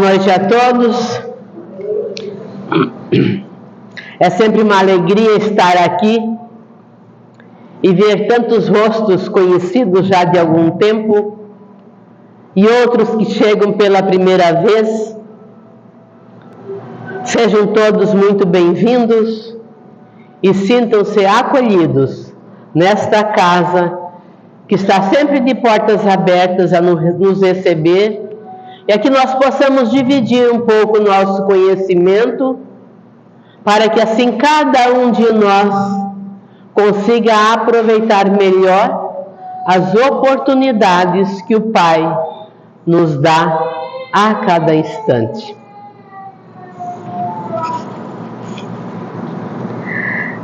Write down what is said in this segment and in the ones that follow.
noite a todos. É sempre uma alegria estar aqui e ver tantos rostos conhecidos já de algum tempo e outros que chegam pela primeira vez. Sejam todos muito bem-vindos e sintam-se acolhidos nesta casa que está sempre de portas abertas a nos receber, e a que nós possamos dividir um pouco o nosso conhecimento, para que assim cada um de nós consiga aproveitar melhor as oportunidades que o Pai nos dá a cada instante.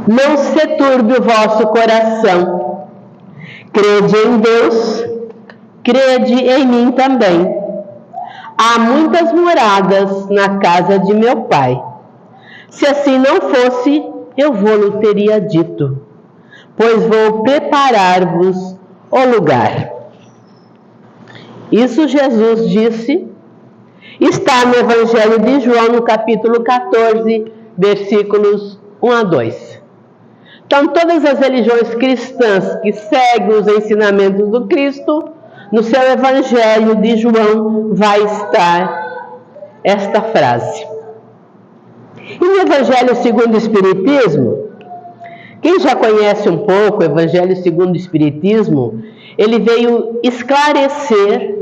Não se turbe o vosso coração. Crede em Deus, crede em mim também. Há muitas moradas na casa de meu Pai. Se assim não fosse, eu vou-lo teria dito, pois vou preparar-vos o lugar. Isso Jesus disse, está no Evangelho de João, no capítulo 14, versículos 1 a 2. Então, todas as religiões cristãs que seguem os ensinamentos do Cristo, no seu Evangelho de João vai estar esta frase. E no Evangelho segundo o Espiritismo, quem já conhece um pouco o Evangelho segundo o Espiritismo, ele veio esclarecer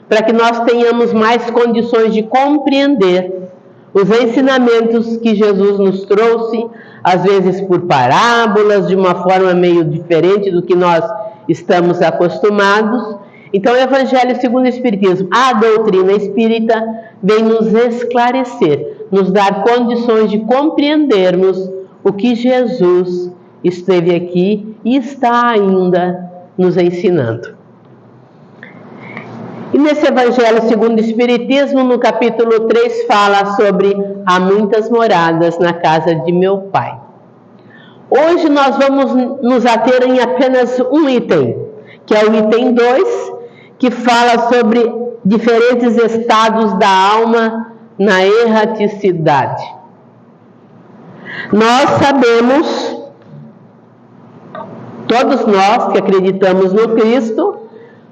para que nós tenhamos mais condições de compreender os ensinamentos que Jesus nos trouxe, às vezes por parábolas, de uma forma meio diferente do que nós estamos acostumados. Então, o Evangelho segundo o Espiritismo, a doutrina espírita, vem nos esclarecer, nos dar condições de compreendermos o que Jesus esteve aqui e está ainda nos ensinando. E nesse Evangelho segundo o Espiritismo, no capítulo 3, fala sobre há muitas moradas na casa de meu Pai. Hoje nós vamos nos ater em apenas um item, que é o item 2, que fala sobre diferentes estados da alma na erraticidade. Nós sabemos, todos nós que acreditamos no Cristo,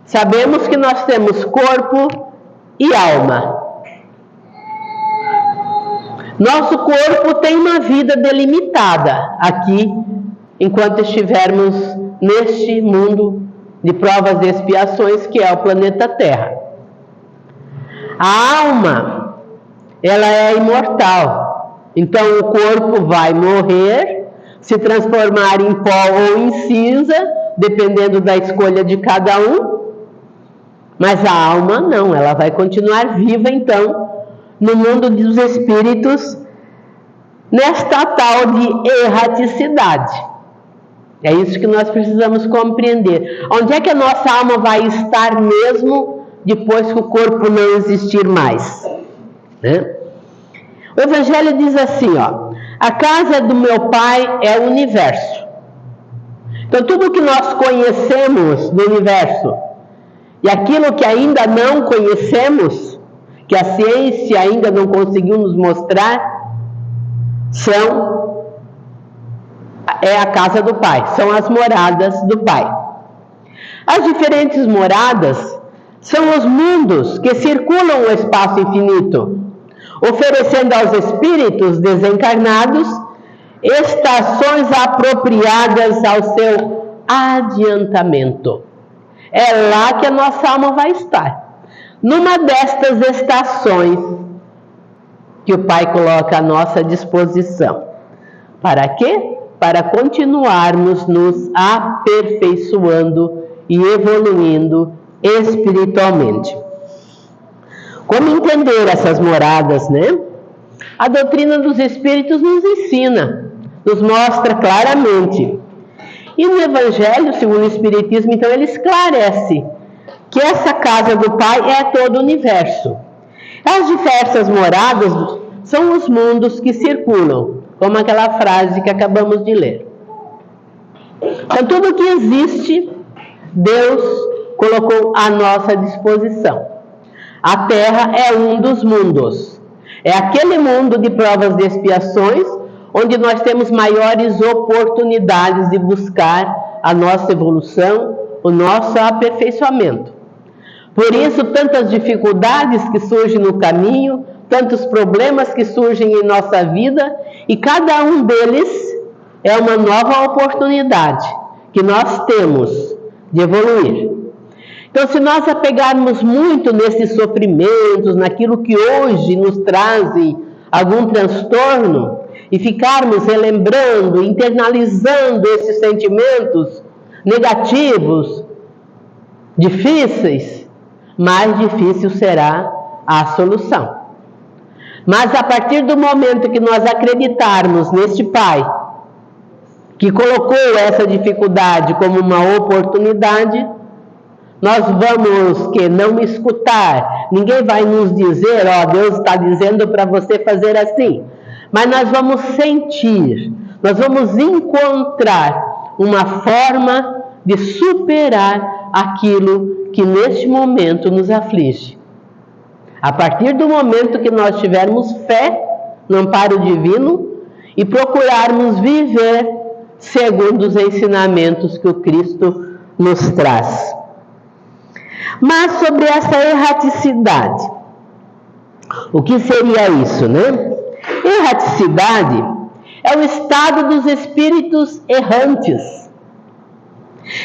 sabemos que nós temos corpo e alma. Nosso corpo tem uma vida delimitada aqui, enquanto estivermos neste mundo de provas e expiações que é o planeta Terra. A alma, ela é imortal. Então o corpo vai morrer, se transformar em pó ou em cinza, dependendo da escolha de cada um. Mas a alma não, ela vai continuar viva então no mundo dos espíritos, nesta tal de erraticidade. É isso que nós precisamos compreender. Onde é que a nossa alma vai estar mesmo depois que o corpo não existir mais? Né? O Evangelho diz assim, ó, a casa do meu Pai é o universo. Então tudo que nós conhecemos do universo e aquilo que ainda não conhecemos, que a ciência ainda não conseguiu nos mostrar, é a casa do Pai, são as moradas do Pai. As diferentes moradas são os mundos que circulam o espaço infinito, oferecendo aos espíritos desencarnados estações apropriadas ao seu adiantamento. É lá que a nossa alma vai estar. Numa destas estações que o Pai coloca à nossa disposição. Para quê? Para continuarmos nos aperfeiçoando e evoluindo espiritualmente. Como entender essas moradas, né? A doutrina dos Espíritos nos ensina, nos mostra claramente. E no Evangelho, segundo o Espiritismo, então, ele esclarece que essa casa do Pai é todo o universo. As diversas moradas são os mundos que circulam, como aquela frase que acabamos de ler. Então, tudo que existe, Deus colocou à nossa disposição. A terra é um dos mundos. É aquele mundo de provas e expiações onde nós temos maiores oportunidades de buscar a nossa evolução, o nosso aperfeiçoamento. Por isso, tantas dificuldades que surgem no caminho, tantos problemas que surgem em nossa vida, e cada um deles é uma nova oportunidade que nós temos de evoluir. Então, se nós apegarmos muito nesses sofrimentos, naquilo que hoje nos traz algum transtorno, e ficarmos relembrando, internalizando esses sentimentos negativos, difíceis, mais difícil será a solução. Mas a partir do momento que nós acreditarmos neste Pai, que colocou essa dificuldade como uma oportunidade, nós vamos não escutar, ninguém vai nos dizer, Deus está dizendo para você fazer assim, mas nós vamos sentir, nós vamos encontrar uma forma de superar aquilo que neste momento nos aflige. A partir do momento que nós tivermos fé no amparo divino e procurarmos viver segundo os ensinamentos que o Cristo nos traz. Mas sobre essa erraticidade, o que seria isso, né? Erraticidade é o estado dos espíritos errantes,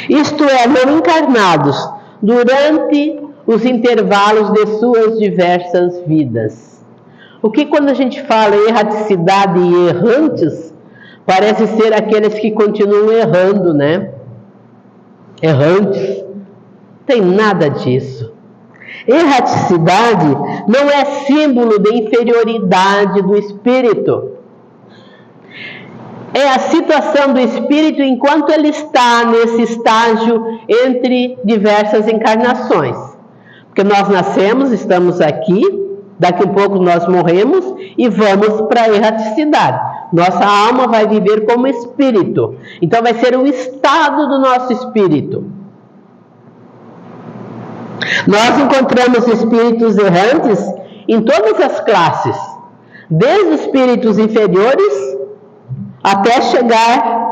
isto é, não encarnados, durante os intervalos de suas diversas vidas. O que quando a gente fala em erraticidade e errantes, parece ser aqueles que continuam errando, né? Errantes. Tem nada disso. Erraticidade não é símbolo de inferioridade do espírito. É a situação do espírito enquanto ele está nesse estágio entre diversas encarnações. Porque nós nascemos, estamos aqui, daqui a pouco nós morremos e vamos para a erraticidade. Nossa alma vai viver como espírito. Então vai ser o estado do nosso espírito. Nós encontramos espíritos errantes em todas as classes, desde espíritos inferiores até chegar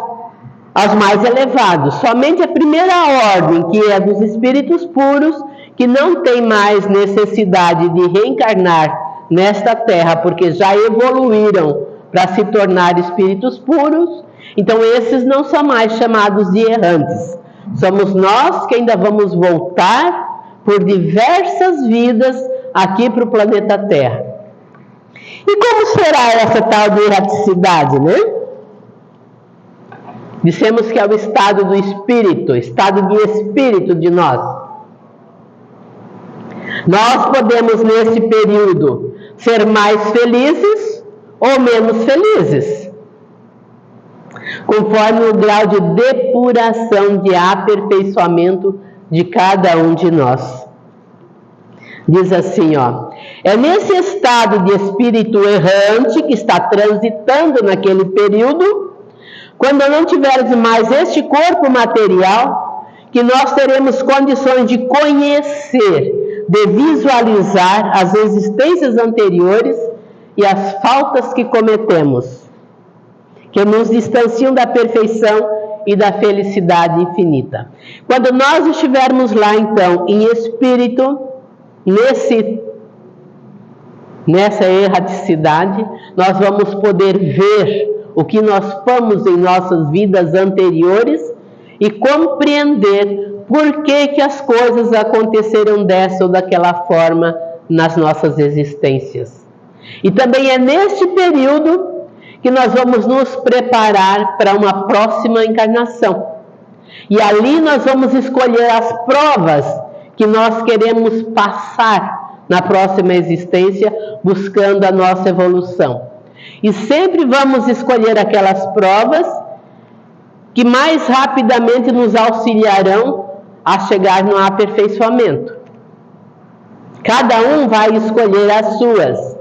aos mais elevados. Somente a primeira ordem, que é dos espíritos puros, que não tem mais necessidade de reencarnar nesta terra, porque já evoluíram para se tornar espíritos puros, então esses não são mais chamados de errantes. Somos nós que ainda vamos voltar por diversas vidas aqui para o planeta Terra. E como será essa tal de erraticidade, né? Dissemos que é o estado do espírito, estado de espírito de nós. Nós podemos, nesse período, ser mais felizes ou menos felizes, conforme o grau de depuração, de aperfeiçoamento de cada um de nós. Diz assim, é nesse estado de espírito errante que está transitando naquele período, quando não tivermos mais este corpo material, que nós teremos condições de conhecer, de visualizar as existências anteriores e as faltas que cometemos, que nos distanciam da perfeição e da felicidade infinita. Quando nós estivermos lá, então, em espírito, nessa erraticidade, nós vamos poder ver o que nós fomos em nossas vidas anteriores e compreender por que as coisas aconteceram dessa ou daquela forma nas nossas existências. E também é neste período que nós vamos nos preparar para uma próxima encarnação. E ali nós vamos escolher as provas que nós queremos passar na próxima existência, buscando a nossa evolução. E sempre vamos escolher aquelas provas que mais rapidamente nos auxiliarão a chegar no aperfeiçoamento. Cada um vai escolher as suas.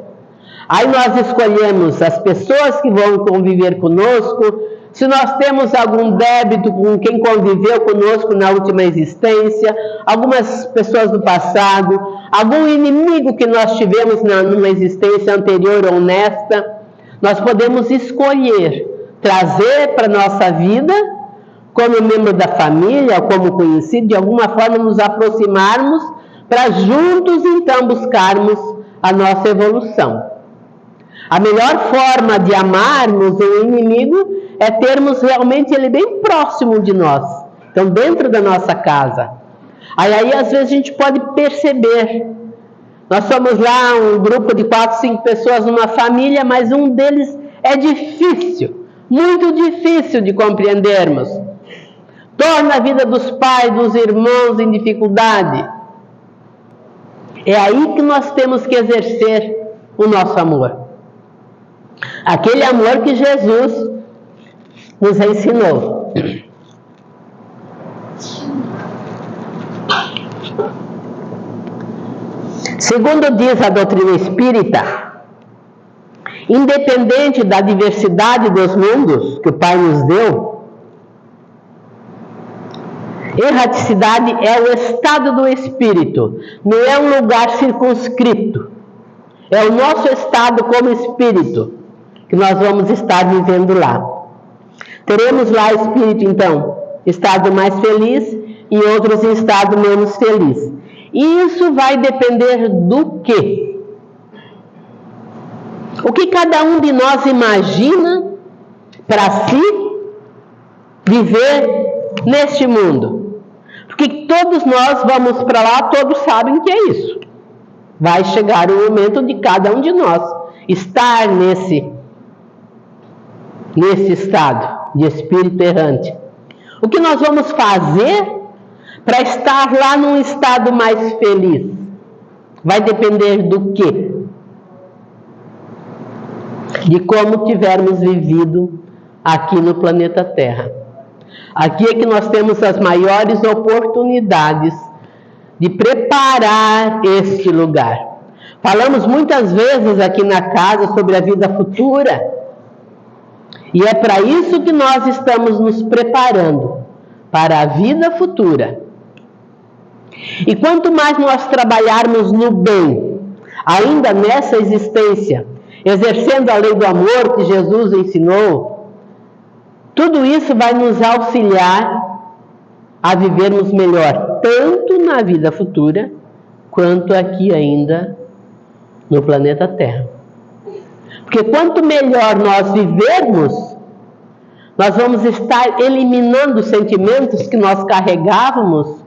Aí nós escolhemos as pessoas que vão conviver conosco, se nós temos algum débito com quem conviveu conosco na última existência, algumas pessoas do passado, algum inimigo que nós tivemos numa existência anterior ou nesta, nós podemos escolher trazer para a nossa vida, como membro da família, como conhecido, de alguma forma nos aproximarmos para juntos então buscarmos a nossa evolução. A melhor forma de amarmos o inimigo é termos realmente ele bem próximo de nós, então dentro da nossa casa. Aí às vezes a gente pode perceber, nós somos lá um grupo de 4, 5 pessoas numa família, mas um deles é difícil, muito difícil de compreendermos. Torna a vida dos pais, dos irmãos em dificuldade. É aí que nós temos que exercer o nosso amor. Aquele amor que Jesus nos ensinou. Segundo diz a doutrina espírita, independente da diversidade dos mundos que o Pai nos deu, erraticidade é o estado do espírito, não é um lugar circunscrito. É o nosso estado como espírito que nós vamos estar vivendo lá. Teremos lá espírito, então, estado mais feliz e outros em estado menos feliz. E isso vai depender do quê? O que cada um de nós imagina para si viver neste mundo. Porque todos nós vamos para lá, todos sabem que é isso. Vai chegar o momento de cada um de nós estar nesse estado de espírito errante. O que nós vamos fazer para estar lá num estado mais feliz? Vai depender do quê? De como tivermos vivido aqui no planeta Terra. Aqui é que nós temos as maiores oportunidades de preparar este lugar. Falamos muitas vezes aqui na casa sobre a vida futura. E é para isso que nós estamos nos preparando, para a vida futura. E quanto mais nós trabalharmos no bem, ainda nessa existência, exercendo a lei do amor que Jesus ensinou, tudo isso vai nos auxiliar a vivermos melhor, tanto na vida futura, quanto aqui ainda no planeta Terra. Porque quanto melhor nós vivermos, nós vamos estar eliminando os sentimentos que nós carregávamos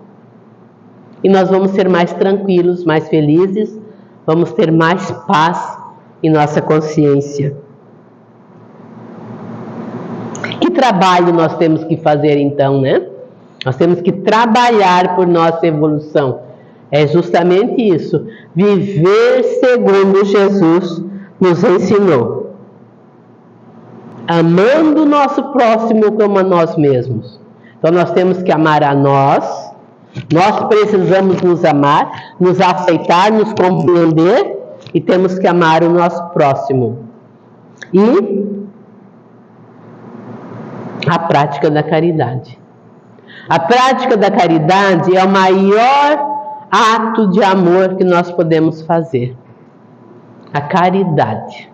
e nós vamos ser mais tranquilos, mais felizes, vamos ter mais paz em nossa consciência. Que trabalho nós temos que fazer então, né? Nós temos que trabalhar por nossa evolução. É justamente isso. Viver segundo Jesus nos ensinou. Amando o nosso próximo como a nós mesmos. Então nós temos que amar a nós. Nós precisamos nos amar, nos aceitar, nos compreender. E temos que amar o nosso próximo. E a prática da caridade. A prática da caridade é o maior ato de amor que nós podemos fazer. A caridade.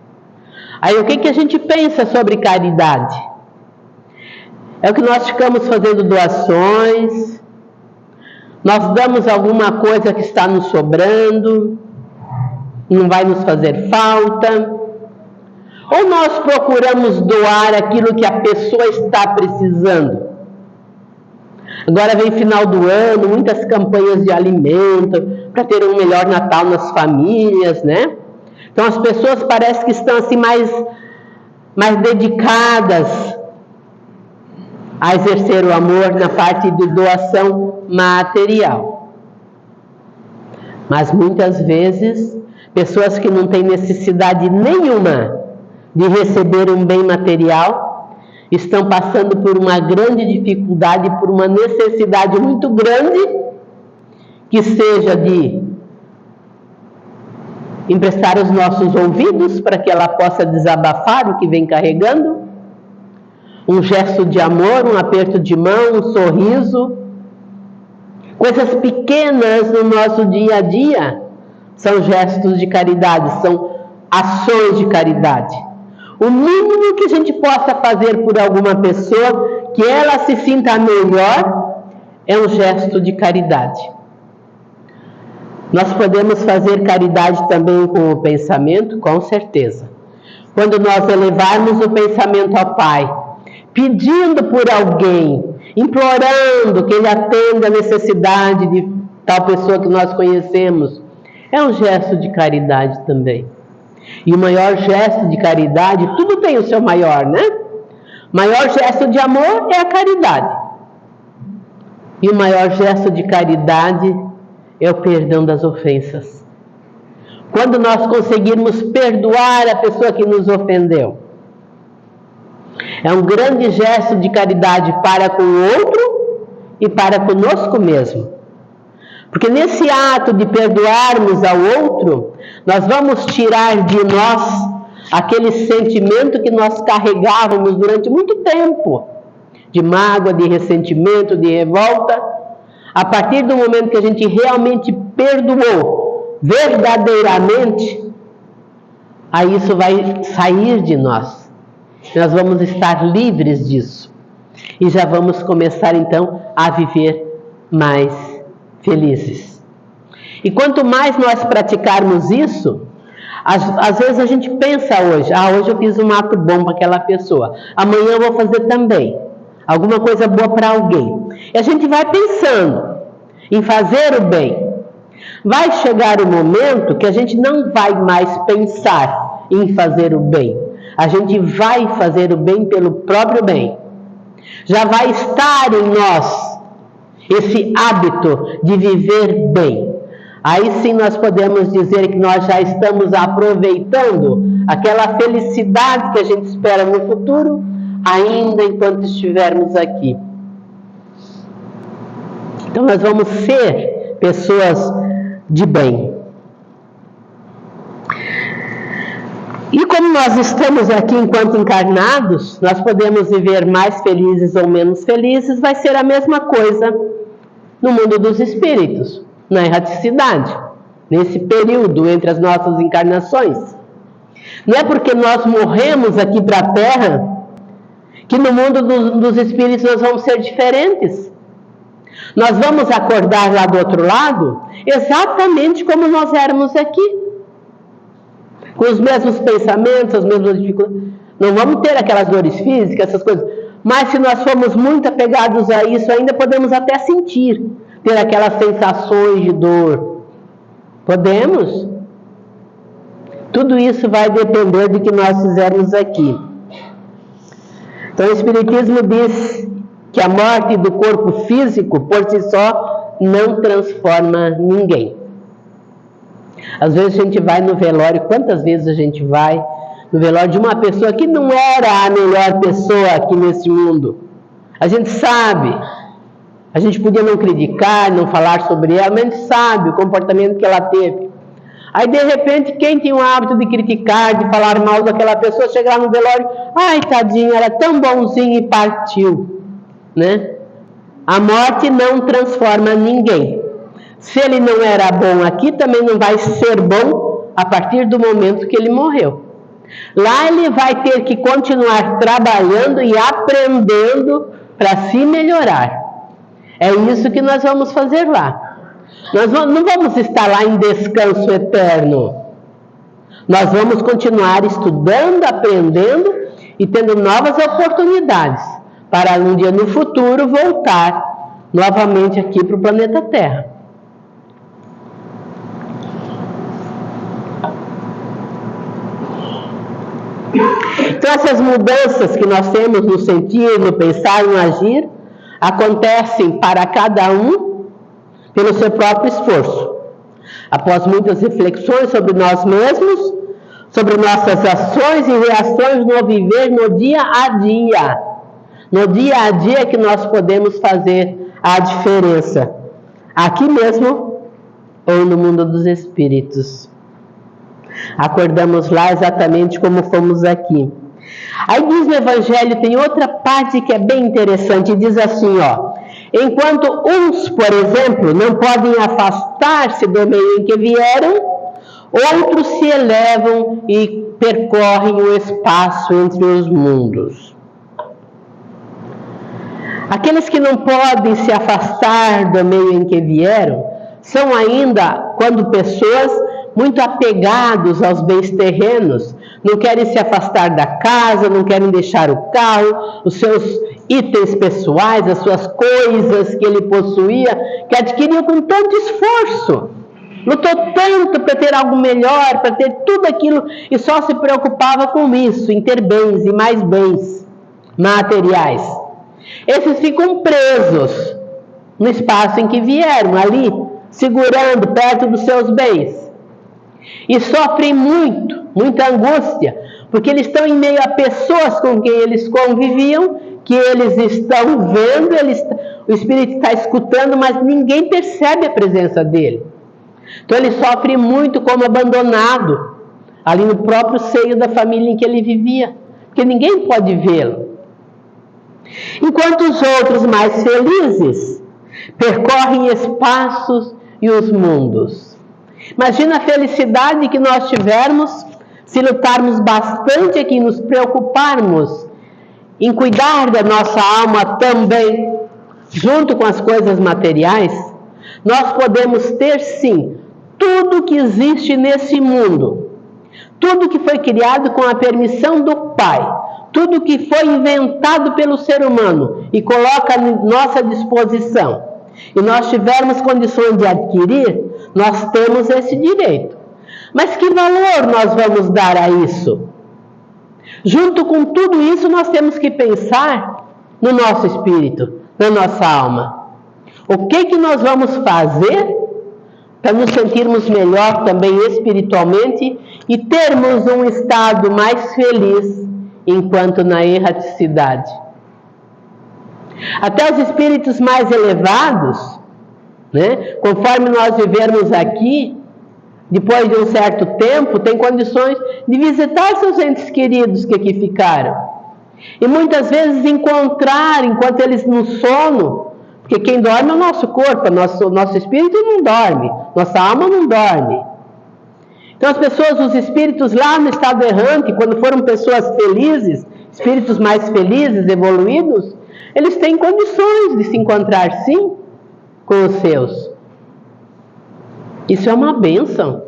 Aí o que a gente pensa sobre caridade? É o que nós ficamos fazendo doações, nós damos alguma coisa que está nos sobrando, não vai nos fazer falta, ou nós procuramos doar aquilo que a pessoa está precisando. Agora vem final do ano, muitas campanhas de alimento, para ter um melhor Natal nas famílias, né? Então as pessoas parecem que estão assim mais dedicadas a exercer o amor na parte de doação material. Mas muitas vezes, pessoas que não têm necessidade nenhuma de receber um bem material, estão passando por uma grande dificuldade, por uma necessidade muito grande, que seja de emprestar os nossos ouvidos para que ela possa desabafar o que vem carregando, Um gesto de amor, um aperto de mão, um sorriso. Coisas pequenas no nosso dia a dia são gestos de caridade, são ações de caridade. O mínimo que a gente possa fazer por alguma pessoa, que ela se sinta melhor, é um gesto de caridade. Nós podemos fazer caridade também com o pensamento, com certeza. Quando nós elevarmos o pensamento ao Pai, pedindo por alguém, implorando que Ele atenda a necessidade de tal pessoa que nós conhecemos, é um gesto de caridade também. E o maior gesto de caridade, tudo tem o seu maior, né? O maior gesto de amor é a caridade. E o maior gesto de caridade é o perdão das ofensas. Quando nós conseguirmos perdoar a pessoa que nos ofendeu, é um grande gesto de caridade para com o outro e para conosco mesmo. Porque nesse ato de perdoarmos ao outro, nós vamos tirar de nós aquele sentimento que nós carregávamos durante muito tempo, de mágoa, de ressentimento, de revolta. A partir do momento que a gente realmente perdoou, verdadeiramente, aí isso vai sair de nós. Nós vamos estar livres disso. E já vamos começar então a viver mais felizes. E quanto mais nós praticarmos isso, às vezes a gente pensa hoje, hoje eu fiz um ato bom para aquela pessoa, amanhã eu vou fazer também alguma coisa boa para alguém. E a gente vai pensando em fazer o bem. Vai chegar o momento que a gente não vai mais pensar em fazer o bem. A gente vai fazer o bem pelo próprio bem. Já vai estar em nós esse hábito de viver bem. Aí sim nós podemos dizer que nós já estamos aproveitando aquela felicidade que a gente espera no futuro, ainda enquanto estivermos aqui. Então nós vamos ser pessoas de bem. E como nós estamos aqui enquanto encarnados, nós podemos viver mais felizes ou menos felizes, vai ser a mesma coisa no mundo dos espíritos, na erraticidade, nesse período entre as nossas encarnações. Não é porque nós morremos aqui para a Terra que no mundo dos espíritos nós vamos ser diferentes. Nós vamos acordar lá do outro lado exatamente como nós éramos aqui, com os mesmos pensamentos, as mesmas dificuldades. Não vamos ter aquelas dores físicas, essas coisas. Mas se nós formos muito apegados a isso, ainda podemos até sentir, ter aquelas sensações de dor. Podemos? Tudo isso vai depender do que nós fizermos aqui. Então o Espiritismo diz que a morte do corpo físico, por si só, não transforma ninguém. Às vezes a gente vai no velório, quantas vezes a gente vai no velório de uma pessoa que não era a melhor pessoa aqui nesse mundo. A gente sabe, a gente podia não criticar, não falar sobre ela, mas a gente sabe o comportamento que ela teve. Aí de repente, quem tinha o hábito de criticar, de falar mal daquela pessoa, chega lá no velório, ai tadinho, era tão bonzinho e partiu, né? A morte não transforma ninguém. Se ele não era bom aqui, também não vai ser bom a partir do momento que ele morreu. Lá ele vai ter que continuar trabalhando e aprendendo para se melhorar. É isso que nós vamos fazer lá. Nós não vamos estar lá em descanso eterno. Nós vamos continuar estudando, aprendendo e tendo novas oportunidades para um dia no futuro voltar novamente aqui para o planeta Terra. Então essas mudanças que nós temos no sentir, no pensar, no agir, acontecem para cada um pelo seu próprio esforço. Após muitas reflexões sobre nós mesmos, sobre nossas ações e reações no viver no dia a dia. No dia a dia que nós podemos fazer a diferença. Aqui mesmo ou no mundo dos espíritos. Acordamos lá exatamente como fomos aqui. Aí diz no Evangelho, tem outra parte que é bem interessante, diz assim, ó: enquanto uns, por exemplo, não podem afastar-se do meio em que vieram, outros se elevam e percorrem o espaço entre os mundos. Aqueles que não podem se afastar do meio em que vieram são ainda, quando pessoas muito apegados aos bens terrenos, não querem se afastar da casa, não querem deixar o carro, os seus itens pessoais, as suas coisas que ele possuía, que adquiriu com tanto esforço. Lutou tanto para ter algo melhor, para ter tudo aquilo, e só se preocupava com isso, em ter bens e mais bens materiais. Esses ficam presos no espaço em que vieram, ali, segurando perto dos seus bens. E sofrem muita angústia, porque eles estão em meio a pessoas com quem eles conviviam, que eles estão vendo, o Espírito está escutando, mas ninguém percebe a presença dele. Então ele sofre muito como abandonado, ali no próprio seio da família em que ele vivia, porque ninguém pode vê-lo. Enquanto os outros mais felizes percorrem espaços e os mundos. Imagina a felicidade que nós tivermos se lutarmos bastante aqui, nos preocuparmos em cuidar da nossa alma também, junto com as coisas materiais. Nós podemos ter, sim, tudo que existe nesse mundo, tudo que foi criado com a permissão do Pai, tudo que foi inventado pelo ser humano e coloca à nossa disposição, e nós tivermos condições de adquirir, nós temos esse direito. Mas que valor nós vamos dar a isso? Junto com tudo isso, nós temos que pensar no nosso espírito, na nossa alma. O que nós vamos fazer para nos sentirmos melhor também espiritualmente e termos um estado mais feliz enquanto na erraticidade? Até os espíritos mais elevados, né, conforme nós vivermos aqui, depois de um certo tempo, têm condições de visitar seus entes queridos que aqui ficaram. E muitas vezes encontrar, enquanto eles no sono, porque quem dorme é o nosso corpo, nosso espírito não dorme, nossa alma não dorme. Então as pessoas, os espíritos lá no estado errante, quando foram pessoas felizes, espíritos mais felizes, evoluídos, eles têm condições de se encontrar, sim, com os seus. Isso é uma bênção.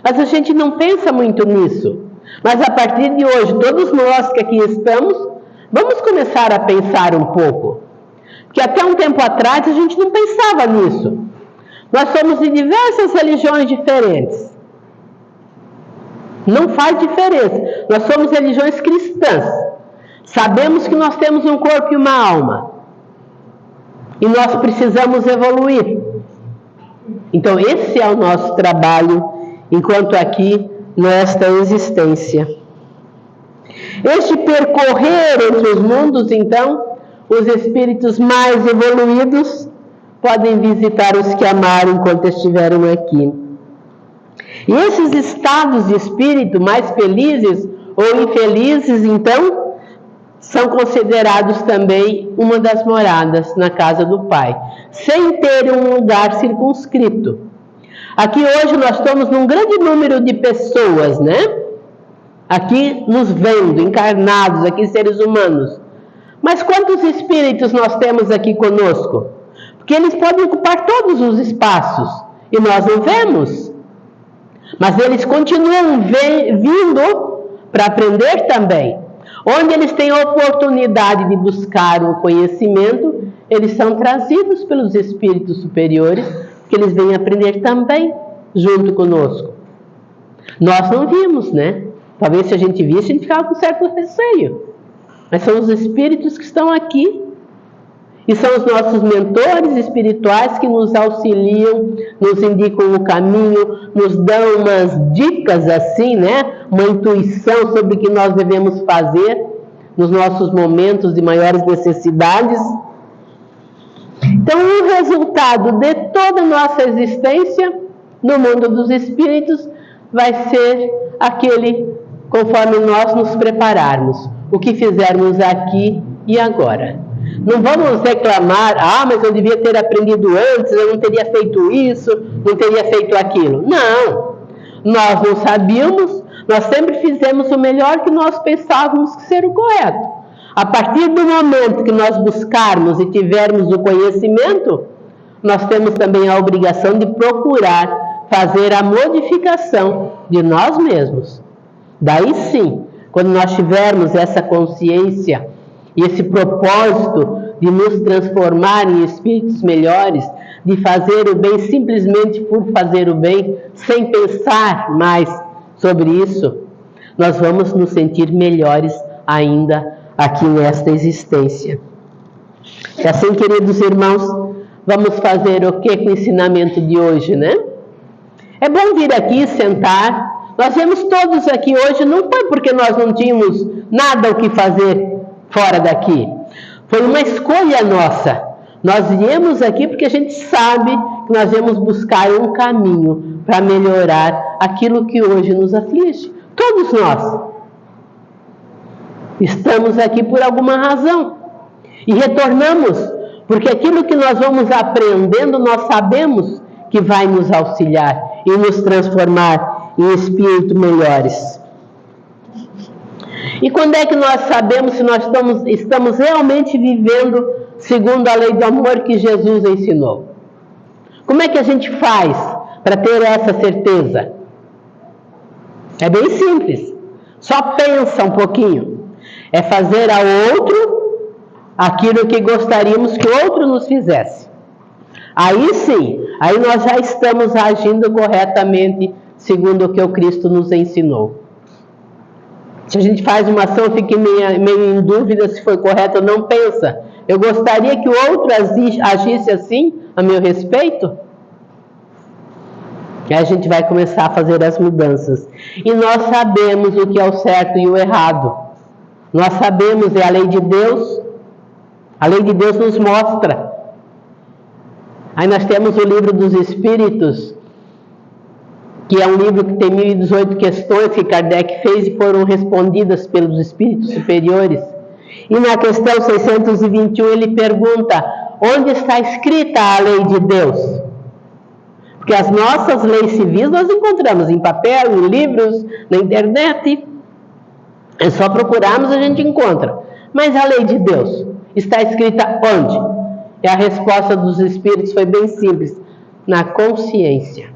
Mas a gente não pensa muito nisso. Mas a partir de hoje, todos nós que aqui estamos, vamos começar a pensar um pouco. Porque até um tempo atrás a gente não pensava nisso. Nós somos de diversas religiões diferentes. Não faz diferença. Nós somos religiões cristãs. Sabemos que nós temos um corpo e uma alma. E nós precisamos evoluir. Então esse é o nosso trabalho enquanto aqui nesta existência. Este percorrer entre os mundos, então, os espíritos mais evoluídos podem visitar os que amaram enquanto estiveram aqui. E esses estados de espírito mais felizes ou infelizes, então, são considerados também uma das moradas na casa do Pai, sem ter um lugar circunscrito. Aqui hoje nós estamos num grande número de pessoas, né? Aqui nos vendo, encarnados, aqui seres humanos. Mas quantos espíritos nós temos aqui conosco? Porque eles podem ocupar todos os espaços e nós não vemos. Mas eles continuam vindo para aprender também. Onde eles têm a oportunidade de buscar o conhecimento, eles são trazidos pelos espíritos superiores, que eles vêm aprender também junto conosco. Nós não vimos, né? Talvez se a gente visse, a gente ficava com certo receio. Mas são os espíritos que estão aqui. E são os nossos mentores espirituais que nos auxiliam, nos indicam o caminho, nos dão umas dicas assim, né? Uma intuição sobre o que nós devemos fazer nos nossos momentos de maiores necessidades. Então, o resultado de toda a nossa existência no mundo dos espíritos vai ser aquele conforme nós nos prepararmos, o que fizermos aqui e agora. Não vamos reclamar, mas eu devia ter aprendido antes, eu não teria feito isso, não teria feito aquilo. Não, nós não sabíamos, nós sempre fizemos o melhor que nós pensávamos que ser o correto. A partir do momento que nós buscarmos e tivermos o conhecimento, nós temos também a obrigação de procurar fazer a modificação de nós mesmos. Daí sim, quando nós tivermos essa consciência e esse propósito de nos transformar em espíritos melhores, de fazer o bem simplesmente por fazer o bem, sem pensar mais sobre isso, nós vamos nos sentir melhores ainda aqui nesta existência. E assim, queridos irmãos, vamos fazer o que com o ensinamento de hoje, né? É bom vir aqui, sentar. Nós viemos todos aqui hoje, não foi porque nós não tínhamos nada o que fazer fora daqui. Foi uma escolha nossa. Nós viemos aqui porque a gente sabe que nós viemos buscar um caminho para melhorar aquilo que hoje nos aflige. Todos nós estamos aqui por alguma razão. E retornamos, porque aquilo que nós vamos aprendendo, nós sabemos que vai nos auxiliar e nos transformar em espíritos melhores. E quando é que nós sabemos se nós estamos realmente vivendo segundo a lei do amor que Jesus ensinou? Como é que a gente faz para ter essa certeza? É bem simples. Só pensa um pouquinho. É fazer ao outro aquilo que gostaríamos que o outro nos fizesse. Aí sim, aí nós já estamos agindo corretamente segundo o que o Cristo nos ensinou. Se a gente faz uma ação e fica meio em dúvida se foi correto ou não, pensa, eu gostaria que o outro agisse assim a meu respeito? Aí a gente vai começar a fazer as mudanças. E nós sabemos o que é o certo e o errado. Nós sabemos, é a lei de Deus. A lei de Deus nos mostra. Aí nós temos o livro dos Espíritos, que é um livro que tem 1018 questões que Kardec fez e foram respondidas pelos Espíritos superiores. E na questão 621 ele pergunta, onde está escrita a lei de Deus? Porque as nossas leis civis nós encontramos em papel, em livros, na internet. É só procurarmos e a gente encontra. Mas a lei de Deus está escrita onde? E a resposta dos Espíritos foi bem simples, na consciência.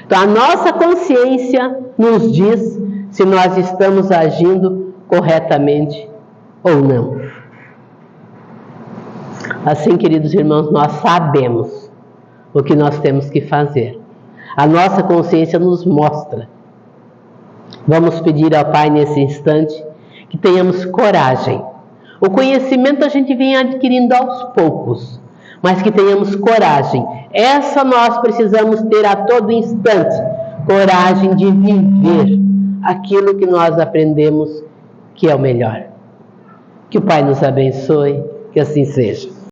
Então a nossa consciência nos diz se nós estamos agindo corretamente ou não. Assim, queridos irmãos, nós sabemos o que nós temos que fazer. A nossa consciência nos mostra. Vamos pedir ao Pai nesse instante que tenhamos coragem. O conhecimento a gente vem adquirindo aos poucos, mas que tenhamos coragem. Essa nós precisamos ter a todo instante, coragem de viver aquilo que nós aprendemos que é o melhor. Que o Pai nos abençoe, que assim seja.